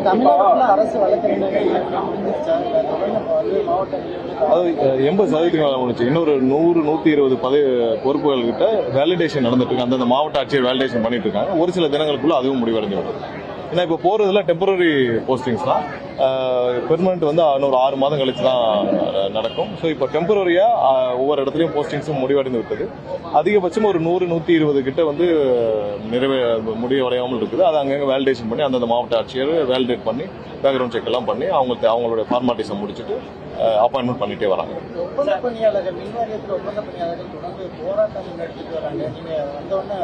தமிழ்நாட்டுல அரசு வழக்கறிஞர்கள் அது 80% முடிச்சு. இன்னொரு 100-120 பொறுப்புகள் கிட்ட வேலிடேஷன் நடந்துட்டு இருக்கு. அந்தந்த மாவட்ட ஆட்சியர் வேலிடேஷன் பண்ணிட்டு இருக்காங்க. ஒரு சில தினங்களுக்குள்ள அதுவும் முடிவடைஞ்சு வரும். ஏன்னா இப்போ போறதுல டெம்பரரி போஸ்டிங்ஸ் தான். பெர்மனன்ட் வந்து இன்னொரு 6 மாதம் கழிச்சு தான் நடக்கும். ஸோ இப்போ டெம்பரரியா ஒவ்வொரு இடத்துலையும் போஸ்டிங்ஸும் முடிவடைந்து விட்டது. அதிகபட்சம் ஒரு 100-120 கிட்ட வந்து முடிவடையாமல் இருக்குது. அதை அங்கங்கே வேலிடேஷன் பண்ணி அந்தந்த மாவட்ட ஆட்சியர் வேலிடேட் பண்ணி பேக்ரவுண்ட் செக் எல்லாம் பண்ணி அவங்களுடைய ஃபார்மாலிட்டிஸை முடிச்சுட்டு அப்பாயின்மெண்ட் பண்ணிட்டே வராங்க. ஒப்பந்த பணியாளர்கள் மின்வாரியத்தில் ஒப்பந்த பணியாளர்கள் தொடர்ந்து போராட்டம் நடத்திட்டு வராங்க. நீங்க வந்தோடனே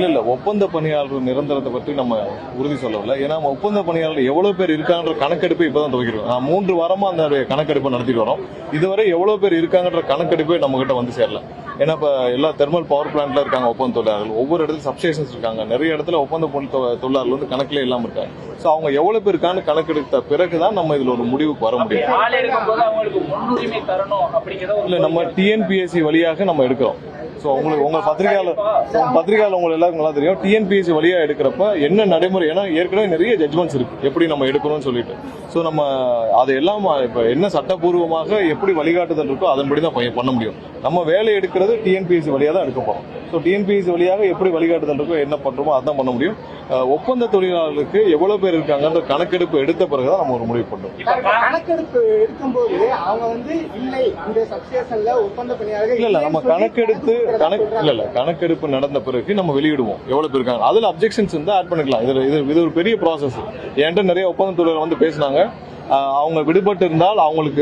இல்ல ஒப்பந்த பணியாளர் நிரந்தரத்தை பற்றி நம்ம உறுதி சொல்லவில்லை. ஏன்னா ஒப்பந்த பணியாளர் எவ்வளவு பேர் இருக்காங்கன்ற கணக்கெடுப்பு இப்பதான் துவக்கிறோம். 3 வாரமா அந்த கணக்கெடுப்பை நடத்திட்டு வரோம். இதுவரை எவ்வளவு பேர் இருக்காங்கன்ற கணக்கெடுப்பே நம்ம கிட்ட வந்து சேரல. ஏன்னா இப்ப எல்லா தெர்மல் பவர் பிளான்ட்ல இருக்காங்க ஒப்பந்த தொழிலாளர்கள். ஒவ்வொரு இடத்துல சப்ஸ்டேஷன்ஸ் இருக்காங்க. நிறைய இடத்துல ஒப்பந்த தொழிலாளர்கள் வந்து கணக்குல இல்லாம இருக்காங்க. சோ அவங்க எவ்வளவு பேர் இருக்கான்னு கணக்கெடுத்த பிறகுதான் நம்ம இதுல ஒரு முடிவுக்கு வர முடியும். இல்ல நம்ம டிஎன்பிஎஸ்சி வழியாக நம்ம எடுக்கிறோம். ஸோ உங்க பத்திரிகையாளர் உங்களுக்கு எல்லாருக்கும் நல்லா தெரியும். டிஎன்பிஎஸ்சி வழியா எடுக்கிறப்ப என்ன நடைமுறை, ஏன்னா ஏற்கனவே நிறைய ஜட்மெண்ட்ஸ் இருக்கு எப்படி நம்ம எடுக்கணும்னு சொல்லிட்டு. ஸோ நம்ம அதையெல்லாம் இப்ப என்ன சட்டப்பூர்வமாக எப்படி வழிகாட்டுதல் இருக்கோ அதன்படி தான் பண்ண முடியும். நம்ம வேலை எடுக்கிறது டிஎன்பிஎஸ்சி வழியா தான் எடுக்க போறோம். ஸோ டிஎன்பிஎஸ்சி வழியாக எப்படி வழிகாட்டுதல் இருக்கோ என்ன பண்றோமோ அதான் பண்ண முடியும். ஒப்பந்த தொழிலாளர்களுக்கு எவ்வளவு பேர் இருக்காங்கன்ற கணக்கெடுப்பு எடுத்த பிறகுதான் நம்ம ஒரு முடிவு பண்ணுவோம். கணக்கெடுப்பு எடுக்கும்போது அவங்க வந்து இல்லை இந்த சப்ஸ்டேஷன்ல ஒப்பந்த பணியாளர்கள் இல்ல நம்ம கணக்கெடுப்பு நடந்த பிறகு நம்ம வெளியிடுவோம் எவ்வளவு பேர் இருக்காங்க. அதுல அப்ஜெக்ஷன்ஸ் இருந்தா ஆட் பண்ணிக்கலாம். இது ஒரு பெரிய ப்ராசஸ். என்கிட்ட நிறைய ஒப்பந்த தொழிலாளர் வந்து பேசினாங்க. அவங்க விடுபட்டு இருந்தால் அவங்களுக்கு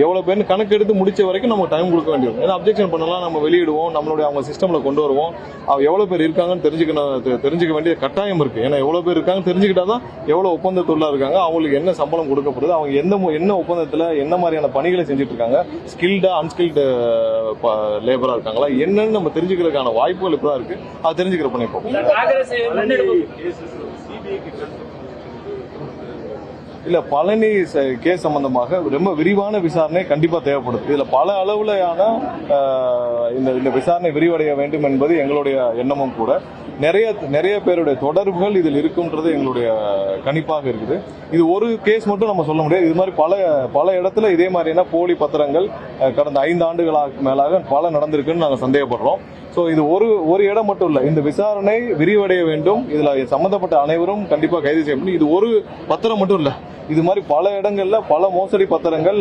எவ்வளவு பேர் கணக்கெடுத்து முடிச்ச வரைக்கும் நம்ம டைம் கொடுக்க வேண்டியது. ஏன்னா அப்ஜெக்ஷன் பண்ணலாம் நம்ம வெளியிடுவோம், நம்மளுடைய அவங்க சிஸ்டம்ல கொண்டு வருவோம். எவ்வளவு பேர் இருக்காங்கன்னு தெரிஞ்சுக்க வேண்டிய கட்டாயம் இருக்கு. ஏன்னா எவ்வளவு பேர் இருக்காங்கன்னு தெரிஞ்சுக்கிட்டாதான் எவ்வளவு ஒப்பந்த தொழிலாளர் இருக்காங்க, அவங்களுக்கு என்ன சம்பளம் கொடுக்கப்படுது, அவங்க என்ன ஒப்பந்தத்துல என்ன மாதிரியான பணிகளை செஞ்சுட்டு இருக்காங்க, ஸ்கில்டா அன்ஸ்கில்டு லேபரா இருக்காங்களா என்னன்னு நம்ம தெரிஞ்சுக்கிறதுக்கான வாய்ப்புகள் இப்பதான் இருக்கு. அது தெரிஞ்சுக்கிற பண்ணிப்போம். இல்ல பழனி கேஸ் சம்பந்தமாக ரொம்ப விரிவான விசாரணை கண்டிப்பா தேவைப்படுது. இதுல பல அளவுலையான இந்த விசாரணை விரிவடைய வேண்டும் என்பது எங்களுடைய எண்ணமும் கூட. நிறைய பேருடைய தொடர்புகள் இதில் இருக்கும்ன்றது எங்களுடைய கணிப்பாக இருக்குது. இது ஒரு கேஸ் மட்டும் நம்ம சொல்ல முடியாது. இது மாதிரி பல இடத்துல இதே மாதிரியான போலி பத்திரங்கள் கடந்த 5 ஆண்டுகளாக மேலாக பல நடந்திருக்குன்னு நாங்கள் சந்தேகப்படுறோம். ஸோ இது ஒரு இடம் மட்டும் இல்ல, இந்த விசாரணை விரிவடைய வேண்டும். இதுல சம்பந்தப்பட்ட அனைவரும் கண்டிப்பா கைது செய்யப்படும். இது ஒரு பத்திரம் மட்டும் இல்ல, இது மாதிரி பல இடங்கள்ல பல மோசடி பத்திரங்கள்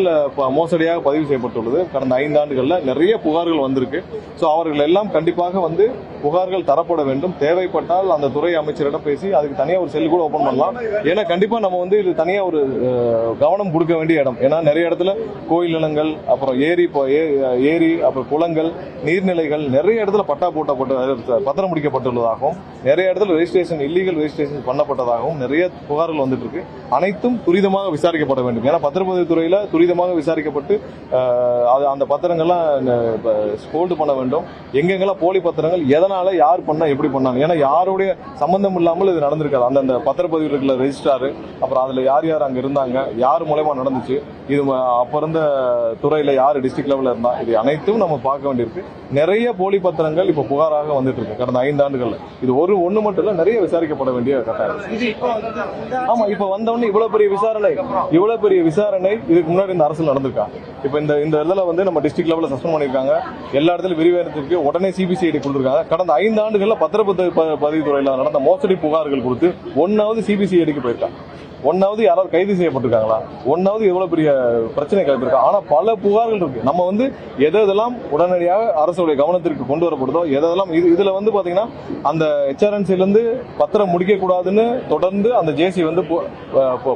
மோசடியாக பதிவு செய்யப்பட்டுள்ளது. கடந்த 5 ஆண்டுகள்ல நிறைய புகார்கள் வந்திருக்கு. ஸோ அவர்கள் எல்லாம் கண்டிப்பாக வந்து புகார்கள் தரப்பட வேண்டும். தேவைப்பட்டால் அந்த துறை அமைச்சரிடம் பேசி அதுக்கு தனியா ஒரு செல் கூட ஓபன் பண்ணலாம். ஏன்னா கண்டிப்பா நம்ம வந்து இது தனியா ஒரு கவனம் கொடுக்க வேண்டிய இடம். ஏன்னா நிறைய இடத்துல கோயில் நிலங்கள், அப்புறம் ஏரி, அப்புறம் குளங்கள், நீர்நிலைகள் நிறைய இடத்துல பத்திரம் முடிக்கப்பட்டுள்ளதாகவும், நிறைய இடத்துல இல்லீகல் ரெஜிஸ்ட்ரேஷன் பண்ணப்பட்டதாகவும் நிறைய புகார்கள் வந்துட்டு இருக்கு. அனைத்தும் துரிதமாக விசாரிக்கப்பட வேண்டும். ஏன்னா பத்திரப்பதிவு துறையில துரிதமாக விசாரிக்கப்பட்டு அந்த பத்திரங்கள்லாம் ஹோல்டு பண்ண வேண்டும். எங்கெங்கெல்லாம் போலி பத்திரங்கள், எதனால யார் பண்ணா எப்படி பண்ணாங்க, ஏன்னா யாருடைய சம்பந்தம் இல்லாமல் இது நடந்திருக்காது. அந்த பத்திரப்பதிவு இருக்குல்ல ரெஜிஸ்ட்ராரு, அப்புறம் அதுல யார் அங்க இருந்தாங்க, யார் மூலமா நடந்துச்சு, இது அப்ப இருந்த துறையில யார் டிஸ்ட்ரிக்ட் லெவல்ல இருந்தா, இது அனைத்தும் நம்ம பார்க்க வேண்டியிருக்கு. நிறைய போலி பத்திரங்கள் இப்ப புகாராக வந்துட்டு இருக்கு கடந்த 5 ஆண்டுகள்ல. இது ஒண்ணு மட்டும் இல்ல, நிறைய விசாரிக்கப்பட வேண்டிய கட்டாயம். ஆமா, இப்ப வந்தவொடனே இவ்வளவு பெரிய விசாரணை இதுக்கு முன்னாடி இந்த அரசு நடந்திருக்கா? இப்ப இந்த இதுல வந்து நம்ம டிஸ்ட்ரிக்ட் லெவல்ல சஸ்பெண்ட் பண்ணிருக்காங்க. எல்லா இடத்துலயும் விரிவானத்துக்கு உடனே சிபிசிஐடி கொடுத்திருக்காங்க. கடந்த 5 ஆண்டுகள்ல பத்திரப்பதிவு துறையில நடந்த மோசடி புகார்கள் கொடுத்து ஒன்னாவது சிபிசிஐடிக்கு போயிருக்காங்க. ஒன்னாவது யாராவது கைது செய்யப்பட்டிருக்காங்களா? ஒன்னாவது எவ்வளவு பெரிய பிரச்சனை கிளப்பிருக்கா? ஆனா பல புகார்கள் இருக்கு. நம்ம வந்து எதெல்லாம் உடனடியாக அரசுடைய கவனத்திற்கு கொண்டு வரப்படுதோ, எதெல்லாம் இதுல வந்து பாத்தீங்கன்னா அந்த ஹெச்ஆர்என்சில இருந்து பத்திரம் முடிக்க கூடாதுன்னு தொடர்ந்து அந்த ஜேசி வந்து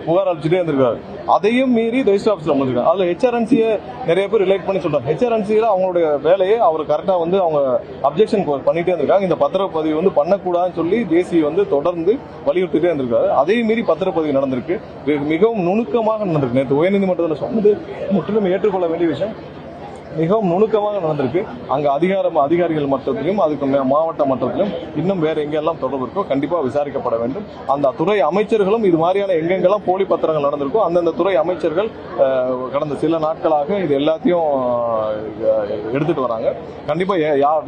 புகார் அளிச்சுட்டே இருந்திருக்காரு. அதையும் மீறி ரெஜிஸ்டர் ஆபீஸ்ல வந்திருக்காங்க. அதுல ஹெச்ஆர்என்சியை நிறைய பேர் ரிலேட் பண்ணி சொல்றாங்க. ஹெச்ஆர்என்சியில அவங்களுடைய வேலையை அவர் கரெக்டா வந்து அவங்க அப்ஜெக்ஷன் பண்ணிட்டே இருந்திருக்காங்க. இந்த பத்திரப்பதிவு வந்து பண்ணக்கூடாதுன்னு சொல்லி ஜேசி வந்து தொடர்ந்து வலியுறுத்திட்டே இருந்திருக்காரு. அதையும் மீறி பத்திரப்பதிவு நடந்திருக்கு. மிகவும் நுணுக்கமாக நடந்திருக்கு. நேற்று உயர்நீதிமன்றத்தில் சொன்னது முற்றிலும் ஏற்றுக்கொள்ள வேண்டிய விஷயம். மிகவும் நுணுக்கமாக நடந்திருக்கு. அங்க அதிகாரிகள் மட்டத்திலும் அதுக்கு மாவட்ட மட்டத்திலும் இன்னும் வேற எங்கெல்லாம் தொடர்பு இருக்கோ கண்டிப்பா விசாரிக்கப்பட வேண்டும். அந்த துறை அமைச்சர்களும் இது மாதிரியான எங்கெங்கெல்லாம் போலி பத்திரங்கள் நடந்திருக்கோ அந்தந்த துறை அமைச்சர்கள் கடந்த சில நாட்களாக இது எல்லாத்தையும் எடுத்துட்டு வராங்க. கண்டிப்பா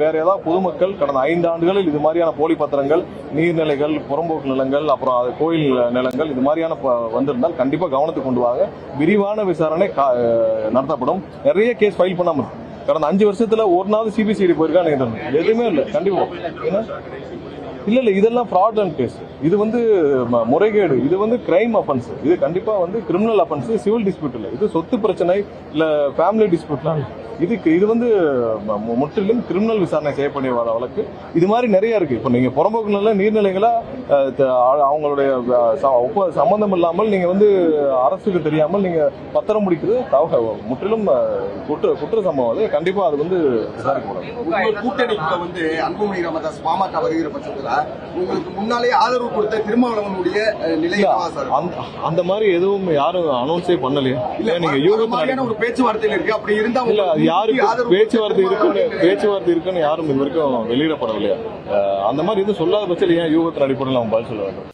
வேற ஏதாவது பொதுமக்கள் கடந்த 5 ஆண்டுகளில் இது மாதிரியான போலி பத்திரங்கள், நீர்நிலைகள், புறம்போக்கு நிலங்கள், அப்புறம் கோயில் நிலங்கள் இது மாதிரியான வந்திருந்தால் கண்டிப்பா கவனத்துக்கு கொண்டு வாங்க. விரிவான விசாரணை நடத்தப்படும். நிறைய கேஸ் ஃபைல் பண்ணாம கடந்த 5 வருஷத்துல ஒரு நாள் சிபிசிஐடி போயிருக்கான்னு எதுவுமே இல்லை. கண்டிப்பா இல்ல இதெல்லாம் ஃப்ராட்லண்ட் கேஸ். இது முறைகேடு, இது கிரைம் அஃபென்ஸ். இது கண்டிப்பா கிரிமினல் அஃபென்ஸ், சிவில் டிஸ்பியூட் இல்ல. இது சொத்து பிரச்சனை இல்ல ஃபேமிலி டிஸ்பியூட்லாம் இது முற்றிலும் கிரிமினல் விசாரணை செய்யப்படிய வழக்கு. இது மாதிரி நிறைய இருக்கு. இப்ப நீங்க புறம்போக்கு நில நீர்நிலைகளா அவங்களுடைய சம்பந்தம் இல்லாமல் நீங்க அரசுக்கு தெரியாமல் நீங்க பத்திரம் முடிக்கிறது முற்றிலும் குற்ற சம்பவம். அது கண்டிப்பா அது விசாரிக்கப்படும். கூட்டணிக்கு அன்புமணி ராமதாஸ் பாமக வருகிற பட்சத்துல உங்களுக்கு முன்னாலே ஆதரவு கொடுத்த திருமாவளவனுடைய நிலை அந்த மாதிரி எதுவும் யாரும் அனௌன்ஸே பண்ணலையே. இல்ல நீங்க யூகத்தின் ஒரு பேச்சுவார்த்தையில் இருக்கு. அப்படி இருந்தா இல்ல அது யாருக்கு பேச்சுவார்த்தை இருக்குன்னு யாரும் இது வரைக்கும் வெளியிடப்படவில்லையா? அந்த மாதிரி எதுவும் சொல்லாத பட்சத்தில் ஏன் யூகத்தின் அடிப்படையில் அவன் பதில் சொல்ல வேண்டும்?